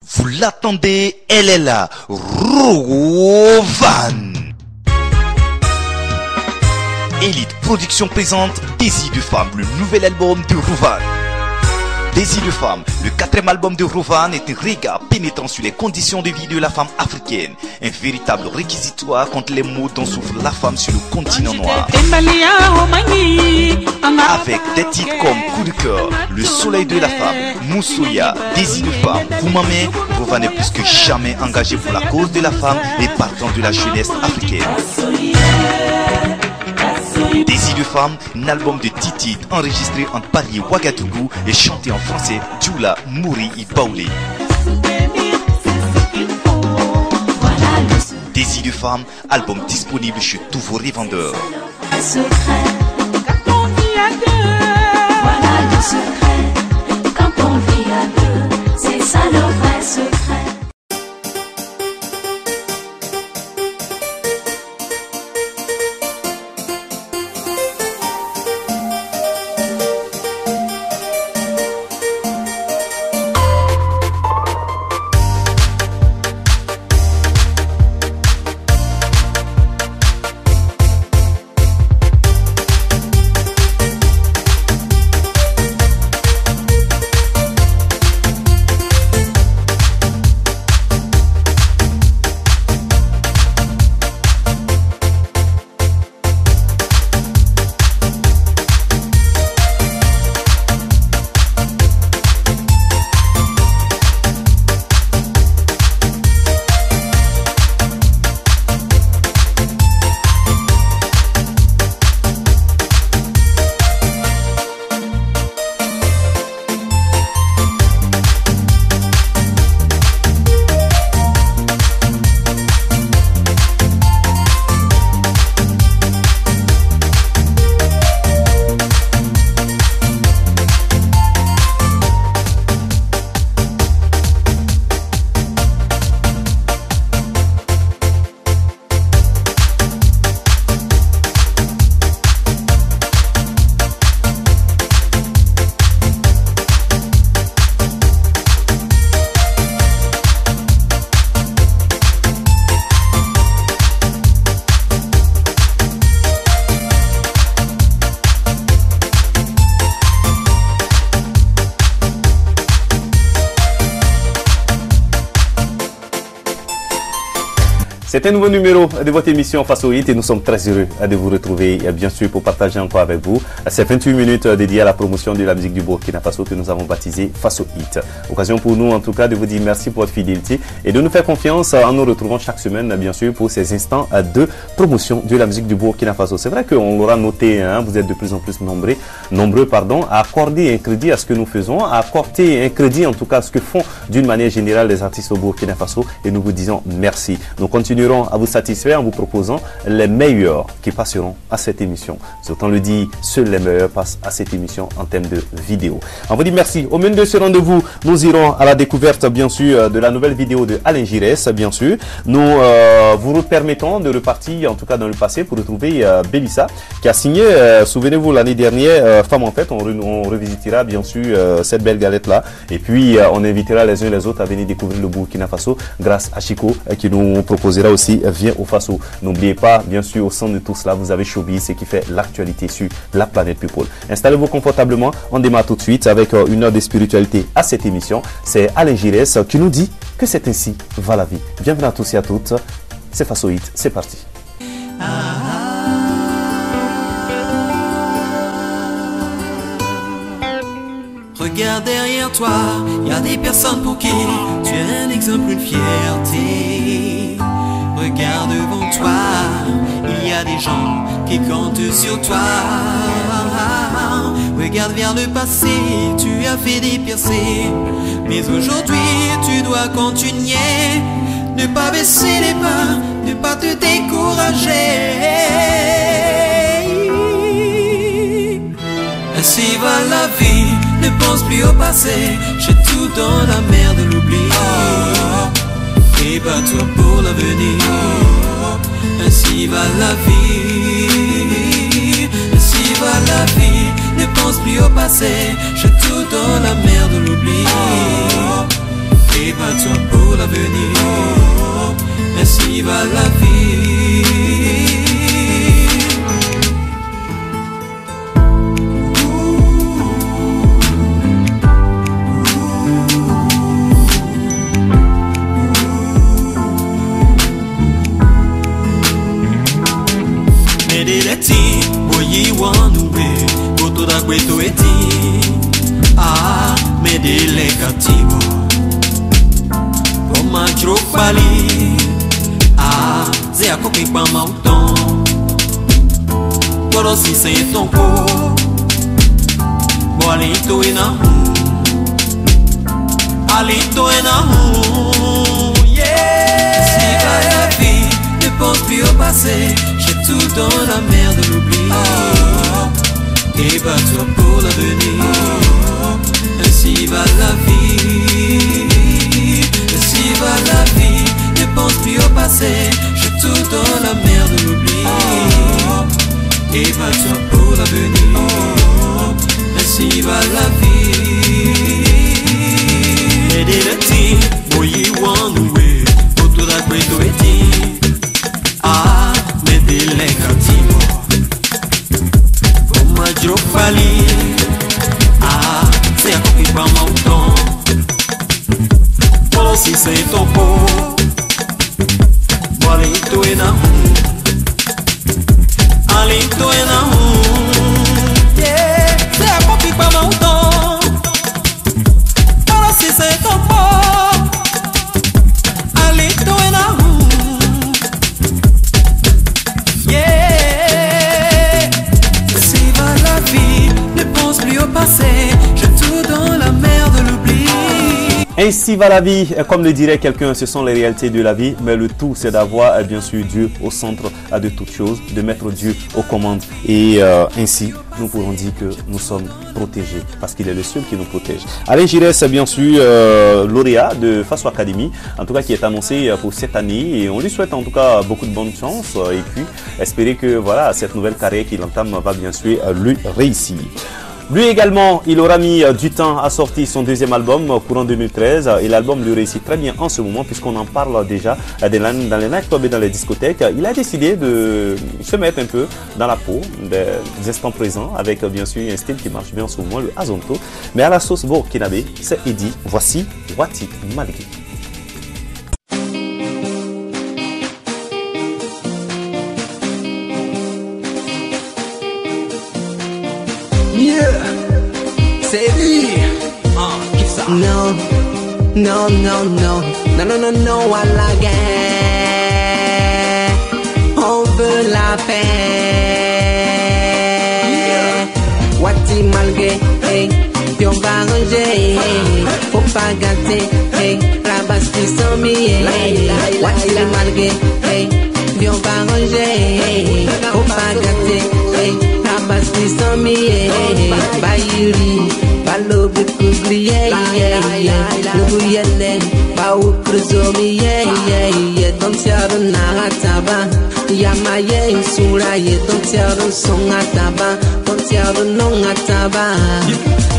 Vous l'attendez, elle est là, Rovan. Elite Production présente Désir de femme, le nouvel album de Rovan. Désir de femme, le 4e album de Rovan est un regard pénétrant sur les conditions de vie de la femme africaine. Un véritable réquisitoire contre les maux dont souffre la femme sur le continent noir. Avec des titres comme Coup de cœur, Le soleil de la femme, Moussoya, Désir de femme, Koumame, Rovan est plus que jamais engagé pour la cause de la femme et partant de la jeunesse africaine. Désir de femme, un album de 10 titres enregistré entre Paris et Ouagadougou et chanté en français, Djoula, Mouri et Baoulé. Désir de femme, album disponible chez tous vos revendeurs. Voilà le secret, quand on vit à deux, c'est ça le vrai secret. C'est un nouveau numéro de votre émission Face au Hit et nous sommes très heureux de vous retrouver, bien sûr, pour partager encore avec vous ces 28 minutes dédiées à la promotion de la musique du Burkina Faso que nous avons baptisé Face au Hit. Occasion pour nous, en tout cas, de vous dire merci pour votre fidélité et de nous faire confiance en nous retrouvant chaque semaine, bien sûr, pour ces instants de promotion de la musique du Burkina Faso. C'est vrai qu'on l'aura noté, hein, vous êtes de plus en plus nombreux, à accorder un crédit à ce que nous faisons, à accorder un crédit, en tout cas, à ce que font d'une manière générale les artistes au Burkina Faso et nous vous disons merci. Nous continuerons à vous satisfaire en vous proposant les meilleurs qui passeront à cette émission. Autant le dit, seuls les meilleurs passent à cette émission en termes de vidéo. On vous dit merci. Au menu de ce rendez-vous, nous irons à la découverte, bien sûr, de la nouvelle vidéo de Alain Giresse, bien sûr. Nous vous permettons de repartir, en tout cas dans le passé, pour retrouver Bélissa, qui a signé, souvenez-vous, l'année dernière, Femme en Fête. On revisitera, bien sûr, cette belle galette-là. Et puis, on invitera les uns les autres à venir découvrir le Burkina Faso grâce à Chico, qui nous proposera aussi Viens au Faso. N'oubliez pas, bien sûr, au centre de tout cela, vous avez Showbiz, ce qui fait l'actualité sur la planète People. Installez-vous confortablement. On démarre tout de suite avec une heure de spiritualité à cette émission. C'est Alain Giresse qui nous dit que c'est ainsi va la vie. Bienvenue à tous et à toutes. C'est Face au Hit. C'est parti. Regarde derrière toi, y a des personnes pour qui tu es un exemple, une fierté. Regarde devant toi, il y a des gens qui comptent sur toi. Regarde vers le passé, tu as fait des percées. Mais aujourd'hui, tu dois continuer. Ne pas baisser les bras, ne pas te décourager. Ainsi va la vie, ne pense plus au passé. Jette tout dans la mer de l'oubli. Et bats-toi pour l'avenir. Ainsi va la vie, ainsi va la vie. Ne pense plus au passé, jette tout dans la mer de l'oubli. Et et bats-toi pour l'avenir. Ainsi va la vie. Medeleti, boyi wanoué, koto da kweto eti. Ah, medele katibo. Koma chropali. Ah, ze akopi pa mauton. Koro si se tonko. Bo alito ena hu. Alito ena hu. Yeah. Si va la vie, ne pense plus au passé. Tout dans la mer de l'oubli. Et bats-toi pour l'avenir. Ainsi va la vie. Ainsi va la vie. Ne pense plus au passé. Jette tout dans la mer de l'oubli. Et bats-toi pour l'avenir. Ainsi va la vie. Et des lettres, voyez où on nous est. Autour d'un couteau et dit. Ah, medele katibo. Koma jopali. Ah, c'est à couper par mauton. Polo si c'est ton pot. Walito ena hu. Alito ena hu. Yeah, c'est à couper par mauton. Polo si c'est ton pot. Alito ena hu. Plus au passé, jette tout dans la mer de l'oubli. Ainsi va la vie, comme le dirait quelqu'un, ce sont les réalités de la vie, mais le tout c'est d'avoir bien sûr Dieu au centre de toutes choses, de mettre Dieu aux commandes et ainsi nous pourrons dire que nous sommes protégés parce qu'il est le seul qui nous protège. Alain Giresse, bien sûr, lauréat de Faso Academy, en tout cas qui est annoncé pour cette année et on lui souhaite en tout cas beaucoup de bonne chance et puis espérer que voilà cette nouvelle carrière qu'il entame va bien sûr lui réussir. Lui également, il aura mis du temps à sortir son deuxième album courant 2013 et l'album lui réussit très bien en ce moment puisqu'on en parle déjà dans les nightclubs et dans les discothèques. Il a décidé de se mettre un peu dans la peau des instants présents avec bien sûr un style qui marche bien en ce moment, le Azonto. Mais à la sauce burkinabé, c'est Eddie. Voici Wati Malgui. C'est lui. No, no, no, no, no, no, no, no, à la guerre. On veut la paix. Wati Malgui, hey, puis on va ranger. Faut pas gâter, hey, la basse qui s'en met. Wati Malgui, hey, puis on va ranger. Faut pas gâter, hey, la basse qui s'en met. Bayuri. Balo bukugli Luguyele Bau kruzomi Don tiaro nagataba Yamaye insura Don tiaro songataba Don tiaro nongataba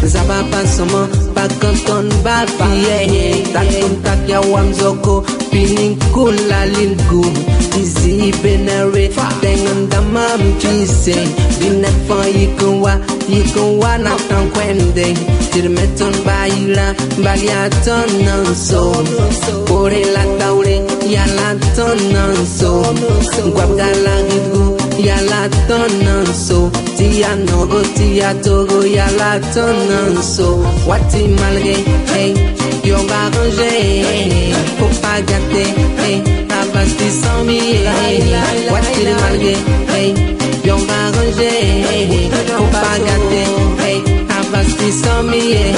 Zaba pasomo Bakanton bafi Takun takya wamzoko Pininkula lilgu Dizi benere Dengan damam kise Binefan yikuwa na tankwende Tirmeton baila Baliaton nanso Ore la taure Yala ton nanso Guabgala gigu Yala ton nanso Tia nogo tia togo Yala ton nanso Wati Malgui, hey, yon va ranger Faut pas gâter, hey, abasti sans mier Wati Malgui, hey, yon va ranger Faut pas gâter, hey, abasti sans mier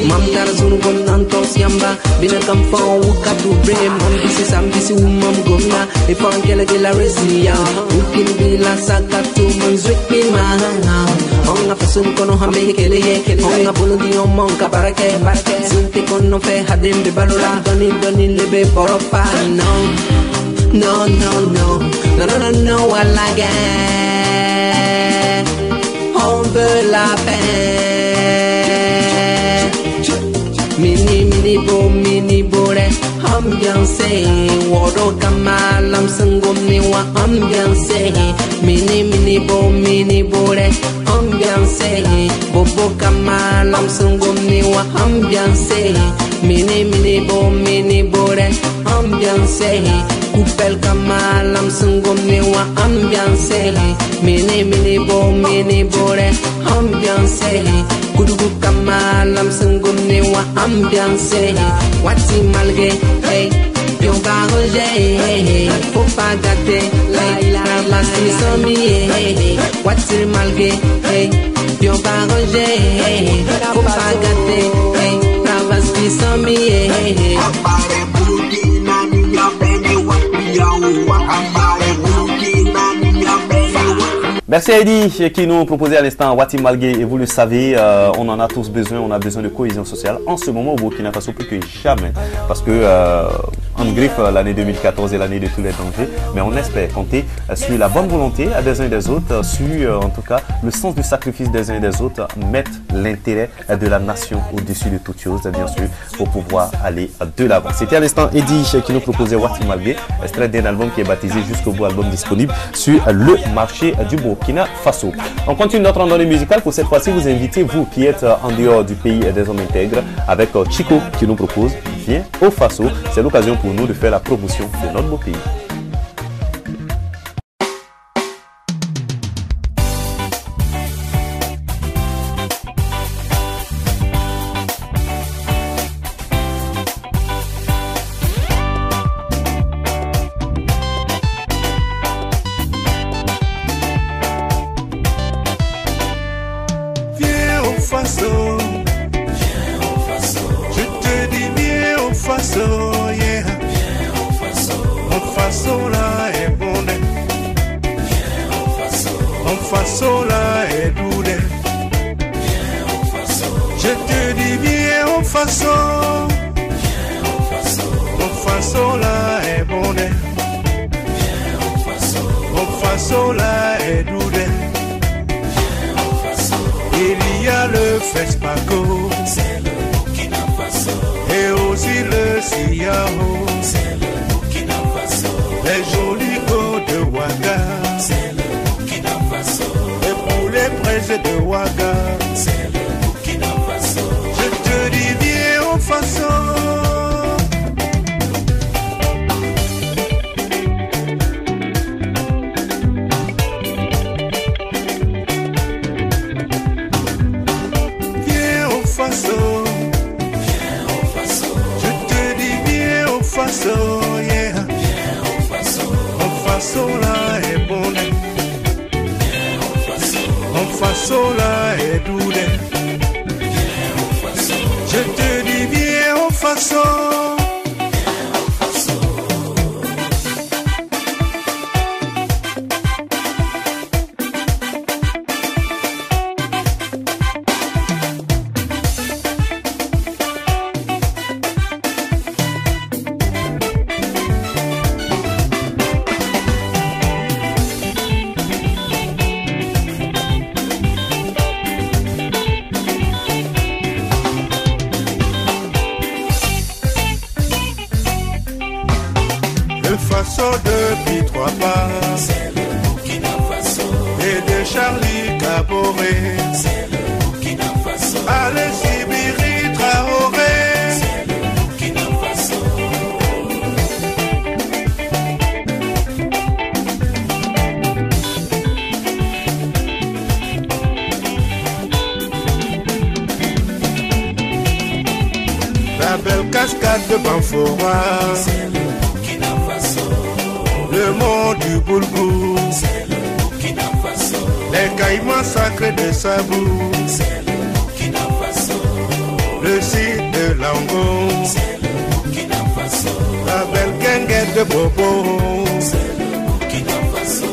Mam tarzun gom nantos yamba Bina kamfan wuka dubre Mam bisi sam bisi umam gomna E pankele de la resia Ukin bila sakatu manzwek pima Onga fasun kono hame kele ye Onga bulu di omong ka barake Sinti kono fe hadim de balula Doni lebe borofa No, no, no, no No, no, no, no, à la guerre On veut la paix Mini mini bore ambiance woro kamalam sangom ni wa ambiance mini bore ambiance bobo kamalam sangom ni wa ambiance mini bore ambiance coupel kamalam sangom ni wa ambiance mini bore ambiance kudugu kamalam sangom ni wa ambiance wati malgré hey pion barrage hey faut pas gâter la sisami hey wati malgré hey pion barrage hey faut pas gâter hey la sisami hey Merci à Eddie qui nous proposait à l'instant Wati Malgué et vous le savez, on en a tous besoin, on a besoin de cohésion sociale en ce moment au Burkina Faso plus que jamais parce que on griffe l'année 2014 et l'année de tous les dangers, mais on espère compter sur la bonne volonté des uns et des autres, sur en tout cas le sens du sacrifice des uns et des autres, mettre l'intérêt de la nation au-dessus de toute chose bien sûr pour pouvoir aller de l'avant. C'était à l'instant Eddie qui nous proposait Wati Malgué, extrait d'un album qui est baptisé Jusqu'au bout, album disponible sur le marché du Burkina Faso. On continue notre randonnée musicale pour cette fois-ci vous inviter, vous qui êtes en dehors du pays des hommes intègres, avec Chico qui nous propose Viens au Faso. C'est l'occasion pour nous de faire la promotion de notre beau pays. Il y a le Fespaco, c'est le Burkina Faso, et aussi le Siao, c'est le Burkina Faso, les jolis côtes de Ouaga, c'est le Burkina Faso, et pour les prêches de Ouaga, c'est le Burkina Faso. Je te dis viens au Faso. Yeah. On Faso là est bon, on Faso là est doux. Je te dis viens on Faso. Depuis 3 pas, c'est le Burkina Faso. Et de Charlie Caboré, c'est le Burkina Faso. Allez Sibiri Traoré, c'est le Burkina Faso. La belle cascade de Banfora, c'est le le mont du Boulgou, c'est le Burkina Faso. Les caïmans sacrés de Sabou, c'est le Burkina Faso. Le site de Langon, c'est le Burkina Faso. La belle guinguette de Bobo, c'est le Burkina Faso.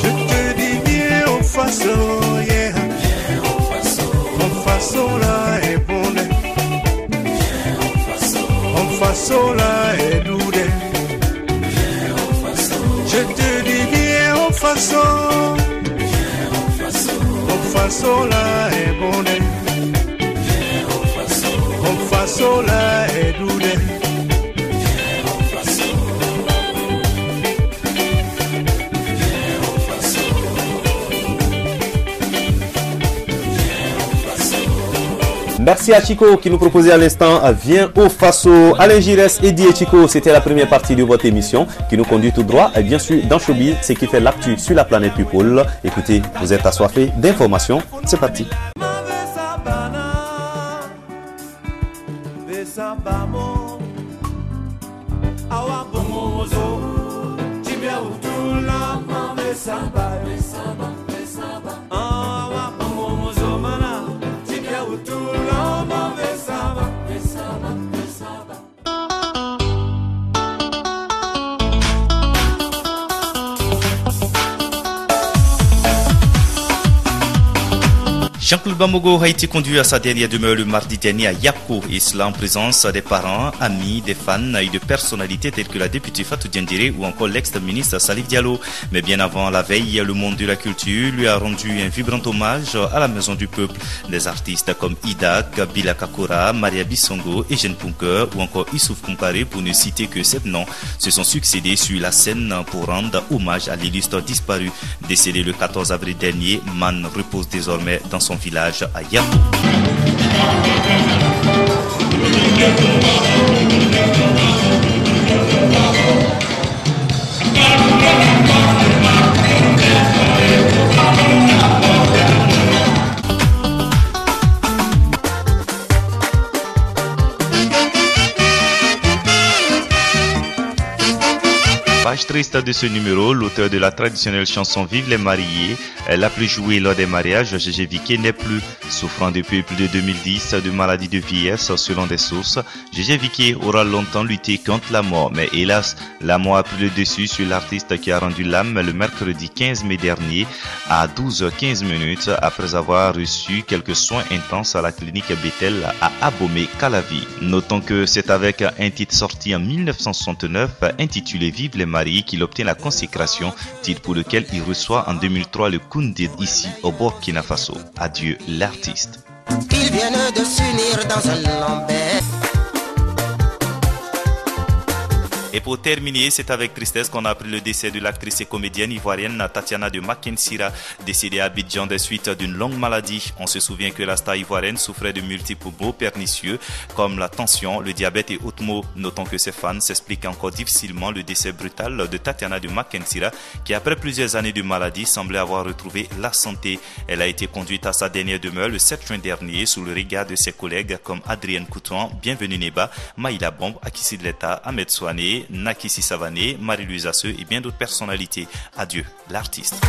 Je te dis viens au Faso. Faso là est doudé. Je te dis viens au Faso. Au Faso là est bondé. Au Faso là est doudé. Merci à Chico qui nous proposait à l'instant Viens au Faso. Alain Giresse et Dié Chico, c'était la première partie de votre émission qui nous conduit tout droit et bien sûr dans Showbiz, ce qui fait l'actu sur la planète People. Écoutez, vous êtes assoiffés d'informations, c'est parti. Jean-Claude Bamogo a été conduit à sa dernière demeure le mardi dernier à Yako, et cela en présence des parents, amis, des fans et de personnalités telles que la députée Fatou Diendéré ou encore l'ex-ministre Salif Diallo. Mais bien avant la veille, le monde de la culture lui a rendu un vibrant hommage à la Maison du Peuple. Des artistes comme Ida, Bila Kakura, Maria Bissongo, Eugène Punker ou encore Issouf Komparé, pour ne citer que 7 noms, se sont succédés sur la scène pour rendre hommage à l'illustre disparu. Décédé le 14 avril dernier, Man repose désormais dans son village à Yako. Page triste de ce numéro, l'auteur de la traditionnelle chanson Vive les mariés, la plus jouée lors des mariages, Gégé Viqué n'est plus. Souffrant depuis plus de 2010 de maladie de vieillesse selon des sources, Gégé Viqué aura longtemps lutté contre la mort. Mais hélas, la mort a pris le dessus sur l'artiste qui a rendu l'âme le mercredi 15 mai dernier à 12h15 après avoir reçu quelques soins intenses à la clinique Bethel à Abomey-Calavi. Notons que c'est avec un titre sorti en 1969 intitulé Vive les mariés qu'il obtient la consécration, titre pour lequel il reçoit en 2003 le Koundé ici au Burkina Faso. Adieu l'artiste. Ils viennent de s'unir dans un lambert. Et pour terminer, c'est avec tristesse qu'on a appris le décès de l'actrice et comédienne ivoirienne Tatiana de Makensira, décédée à Abidjan des suites d'une longue maladie. On se souvient que la star ivoirienne souffrait de multiples maux pernicieux comme la tension, le diabète et autres maux. Notons que ses fans s'expliquent encore difficilement le décès brutal de Tatiana de Makensira, qui après plusieurs années de maladie semblait avoir retrouvé la santé. Elle a été conduite à sa dernière demeure le 7 juin dernier sous le regard de ses collègues comme Adrienne Coutouan, Bienvenue Neba, Maïla Bomb, Akissi Dleta, Ahmed Souane, Nakissi Savané, Marie-Louise Asseux et bien d'autres personnalités. Adieu, l'artiste.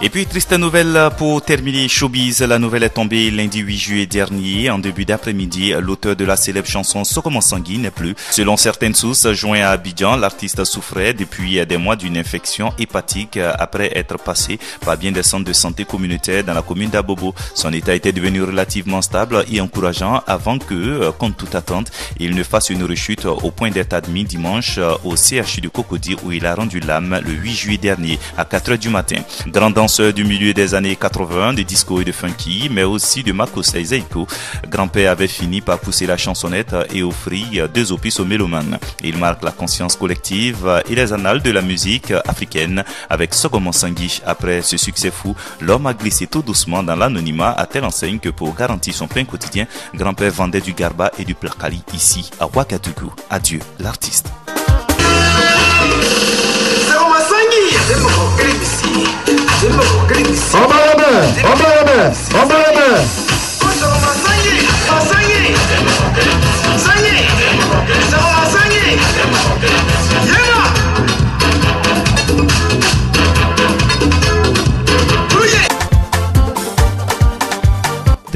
Et puis, triste nouvelle pour terminer Showbiz. La nouvelle est tombée lundi 8 juillet dernier. En début d'après-midi, l'auteur de la célèbre chanson Sokomo Sangui n'est plus. Selon certaines sources, joint à Abidjan, l'artiste souffrait depuis des mois d'une infection hépatique après être passé par bien des centres de santé communautaires dans la commune d'Abobo. Son état était devenu relativement stable et encourageant avant que, contre toute attente, il ne fasse une rechute au point d'être admis dimanche au CHU de Cocody où il a rendu l'âme le 8 juillet dernier à 4h du matin. Grand danseur du milieu des années 80, de disco et de funky, mais aussi de Makossa et Zeiko, Grand-père avait fini par pousser la chansonnette et offrir 2 opus aux mélomanes. Il marque la conscience collective et les annales de la musique africaine avec Sokomo Sangui. Après ce succès fou, l'homme a glissé tout doucement dans l'anonymat à telle enseigne que pour garantir son pain quotidien, Grand-père vendait du garba et du plakali ici à Ouagadougou. Adieu l'artiste.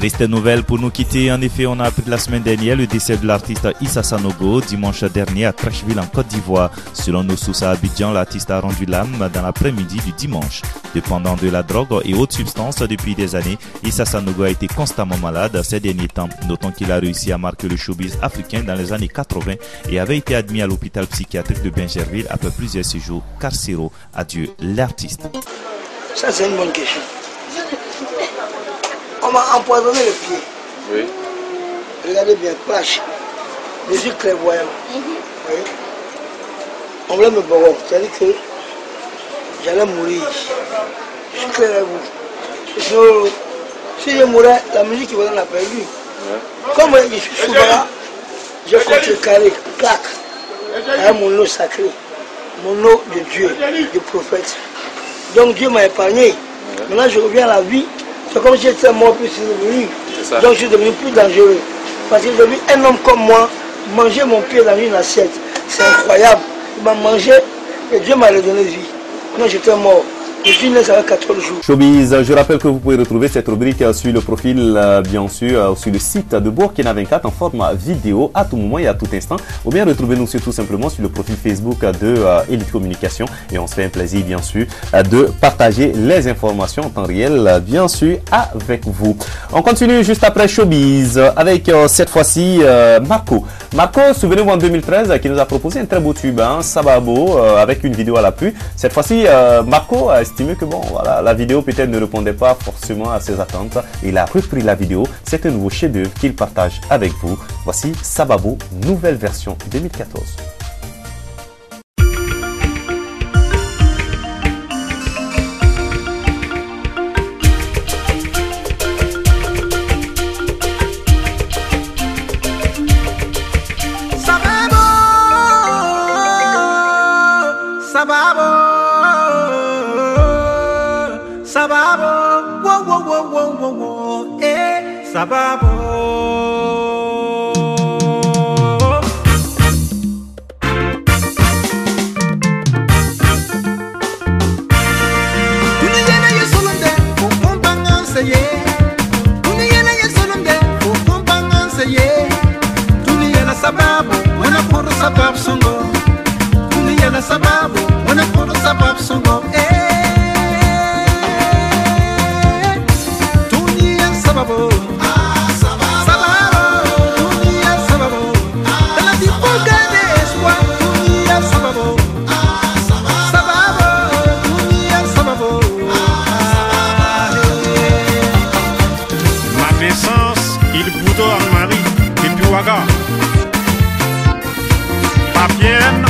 Triste nouvelle pour nous quitter. En effet, on a appris la semaine dernière le décès de l'artiste Issa Sanogo dimanche dernier à Trècheville en Côte d'Ivoire. Selon nos sources à Abidjan, l'artiste a rendu l'âme dans l'après-midi du dimanche. Dépendant de la drogue et autres substances depuis des années, Issa Sanogo a été constamment malade ces derniers temps. Notons qu'il a réussi à marquer le showbiz africain dans les années 80 et avait été admis à l'hôpital psychiatrique de Bingerville après plusieurs séjours carcéraux. Adieu l'artiste. Ça c'est une bonne question. On m'a empoisonné le pied. Oui. Regardez bien, plage. Je suis clairvoyant. Oui. On voulait me boire. C'est-à-dire que j'allais mourir. Je suis clair avec vous. Sinon, si je mourais, la musique qui va l'a perdu. Ouais. Comme je suis souverain, j'ai contrecarré, claque, avec mon eau sacré, mon eau de Dieu, de prophète. Donc Dieu m'a épargné. Ouais. Maintenant je reviens à la vie. C'est comme si j'étais mort plus devenu. Donc je suis devenu plus dangereux. Parce que j'ai vu un homme comme moi manger mon pied dans une assiette. C'est incroyable. Il m'a mangé et Dieu m'a redonné vie. Non, j'étais mort. Je suis né avec 14 jours. Showbiz, je rappelle que vous pouvez retrouver cette rubrique sur le profil, bien sûr, sur le site de Burkina 24 en format vidéo à tout moment et à tout instant. Ou bien retrouvez-nous tout simplement sur le profil Facebook de Elite Communication. Et on se fait un plaisir, bien sûr, de partager les informations en temps réel, bien sûr, avec vous. On continue juste après Showbiz avec cette fois-ci Marco. Marco, souvenez-vous en 2013, qui nous a proposé un très beau tube, hein, Sababo, avec une vidéo à l'appui. Cette fois-ci, Marco a estimé que bon, voilà, la vidéo peut-être ne répondait pas forcément à ses attentes. Il a repris la vidéo. C'est un nouveau chef-d'œuvre qu'il partage avec vous. Voici Sababo, nouvelle version 2014. Sababo, Tuniyana yesolonde, ukumbangan seye. Tuniyana yesolonde, ukumbangan seye. Tuniyana sababu, wana kono sabab songo. Tuniyana sababu, wana kono sabab songo. Tuniyana sababu. Fabienne,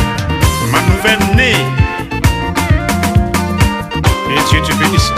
ma nouvelle née. Et Dieu te bénisse.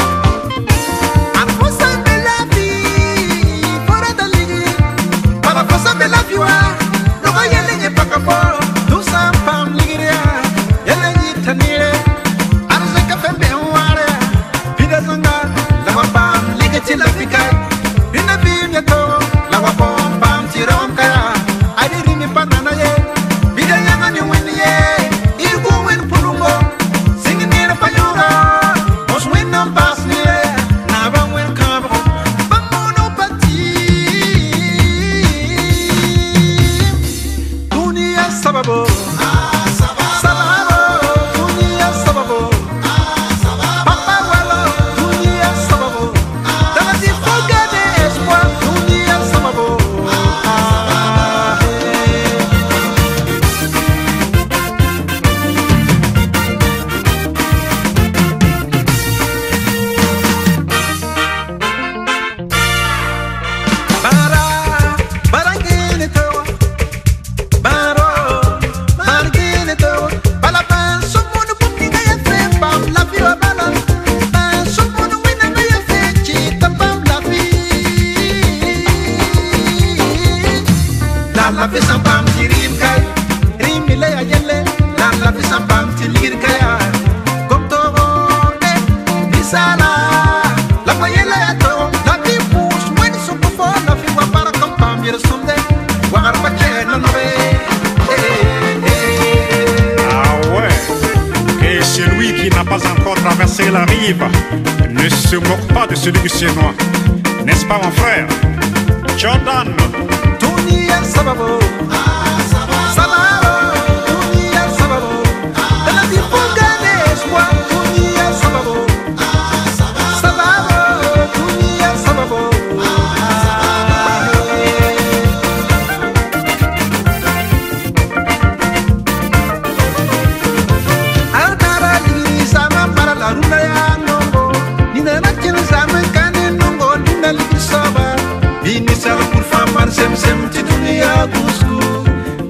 Celui qui n'a pas encore traversé la rive ne se moque pas de celui qui se noie. N'est-ce pas mon frère? Jordan. Dunia sababu, sababu, dunia sababu. Dans la vie pour gagner espoir, dunia sababu, sababu, dunia sababu. Altara liri sama para la runa ya nongo, nina na kina sama kane nongo, nina liri soba. Bini sal pour famar sem sem ti dunia gusku.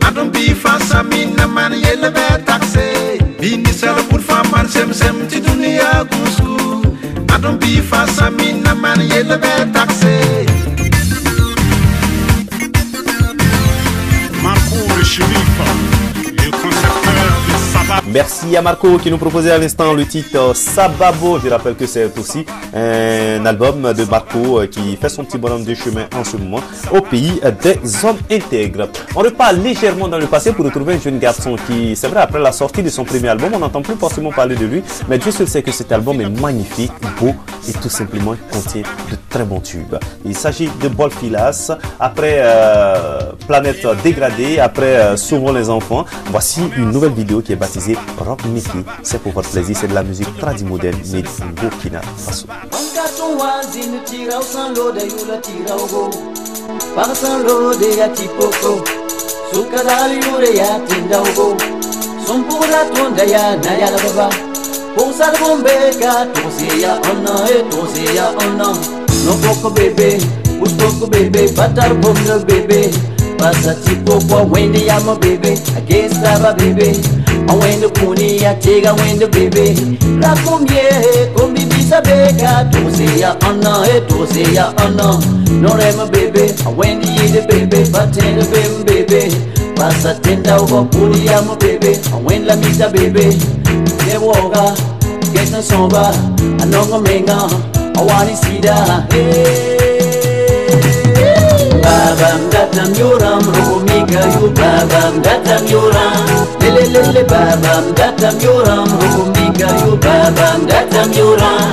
Adon bi fa samina man yele be taxe. Bini sal pour famar sem sem ti dunia gusku. Adon bi fa samina man yele be taxe. Marco le shérif, le concepteur de Sabab. Merci à Marco qui nous proposait à l'instant le titre Sababo. Je rappelle que c'est aussi un album de Marco qui fait son petit bonhomme de chemin en ce moment au pays des hommes intègres. On repart légèrement dans le passé pour retrouver un jeune garçon qui, c'est vrai, après la sortie de son premier album, on n'entend plus forcément parler de lui, mais Dieu seul sait que cet album est magnifique, beau et tout simplement contient de très bons tubes. Il s'agit de Bolfilas. Après Planète dégradée, après Souvent les enfants, voici une nouvelle vidéo qui est baptisée Rock Mickey. C'est pour votre plaisir, c'est de la musique tradimoderne mais du Burkina Faso. Passa tipo kwa wende ya my baby Against my baby I wende kuni ya chega wende baby La kumye kumbi bisa beka Tose ya ana tose ya ana No rema baby I wende ye the baby Batenda baby Passa tenda uko kuni ya my baby I wende la mita baby Ne woga Get na somba Anonga menga I wani sida Babam datam yoram rumiga yu babam datam yoram lele babam datam yoram rumiga yu babam datam yoram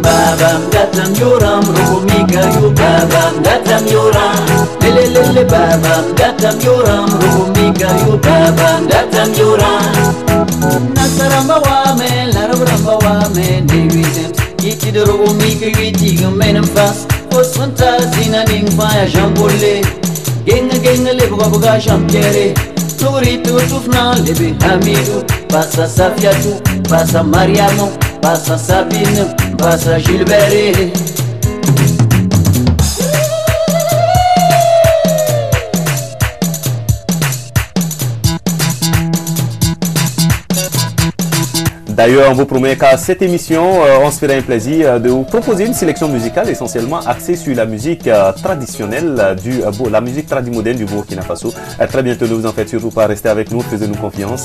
babam datam yoram rumiga yu babam datam yoram lele babam datam yoram rumiga yu babam datam yoram nasaramba wa me laramba wa me divisem kiti de rumiga yiti menam fast Os fantasina ning faya jambole Genga lebe kwa buga champiere Turitu tufna lebe hamidu Passa Safiatu, passa Mariamo Passa Sabine, passa Gilbert D'ailleurs, on vous promet qu'à cette émission, on se fera un plaisir de vous proposer une sélection musicale essentiellement axée sur la musique traditionnelle, la musique tradimoderne du Burkina Faso. Très bientôt, ne vous en faites surtout pas, restez avec nous, faites-nous confiance,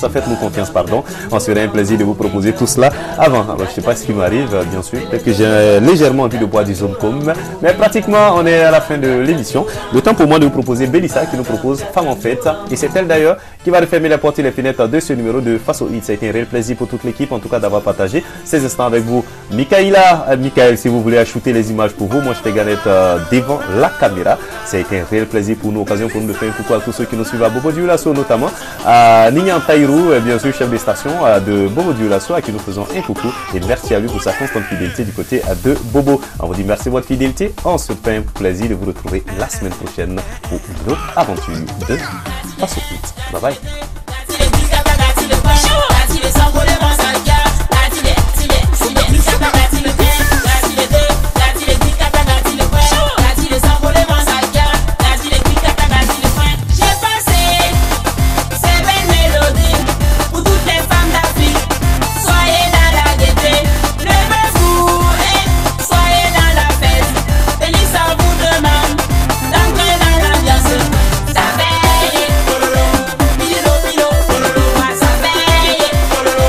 pardon. On se fera un plaisir de vous proposer tout cela avant. Alors, je ne sais pas ce qui m'arrive, bien sûr, peut-être que j'ai légèrement envie de boire du Zomcom, mais pratiquement, on est à la fin de l'émission. Le temps pour moi de vous proposer Bélissa qui nous propose Femme en fête. Et c'est elle d'ailleurs qui va refermer la porte et les fenêtres de ce numéro de Faso Hit. Ça a été un réel plaisir pour toute l'équipe, en tout cas d'avoir partagé ces instants avec vous. Michael, si vous voulez ajouter les images pour vous, moi je fais galette devant la caméra. Ça a été un réel plaisir pour nous, occasion pour nous de faire un coucou à tous ceux qui nous suivent à Bobo Dioulasso notamment, à Nignan Taïrou, bien sûr chef de station de Bobo Dioulasso à qui nous faisons un coucou et merci à lui pour sa constante fidélité du côté de Bobo. On vous dit merci de votre fidélité, on se fait un plaisir de vous retrouver la semaine prochaine pour une autre aventure de Faso Hit. Bye bye.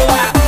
Wow.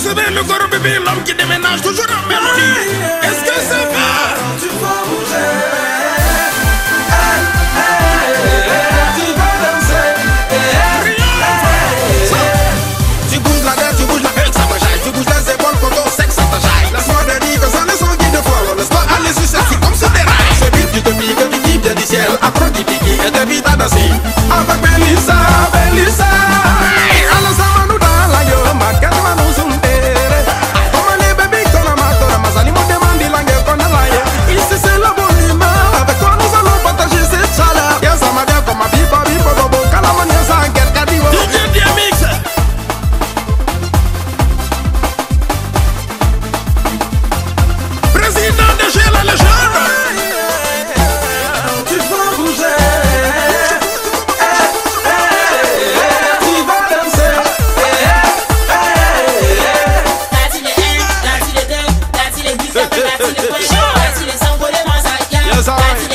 recevez le gros bébé, l'homme qui déménage toujours en mélodie. Est-ce que ça va? Tu vas bouger. Tu vas danser. Tu bouges la tête, tu bouges la tête, ça me jaille. Tu bouges les épaules quand ton sexe ça te jaille. Laisse-moi te dire que ça ne sont guide de flow. Laisse-moi aller sur celle-ci comme sur des rails. C'est vite, tu te piques, tu kiffes du ciel. Après tu piques et t'es vite à danser. Avec Melissa, Melissa. Sorry.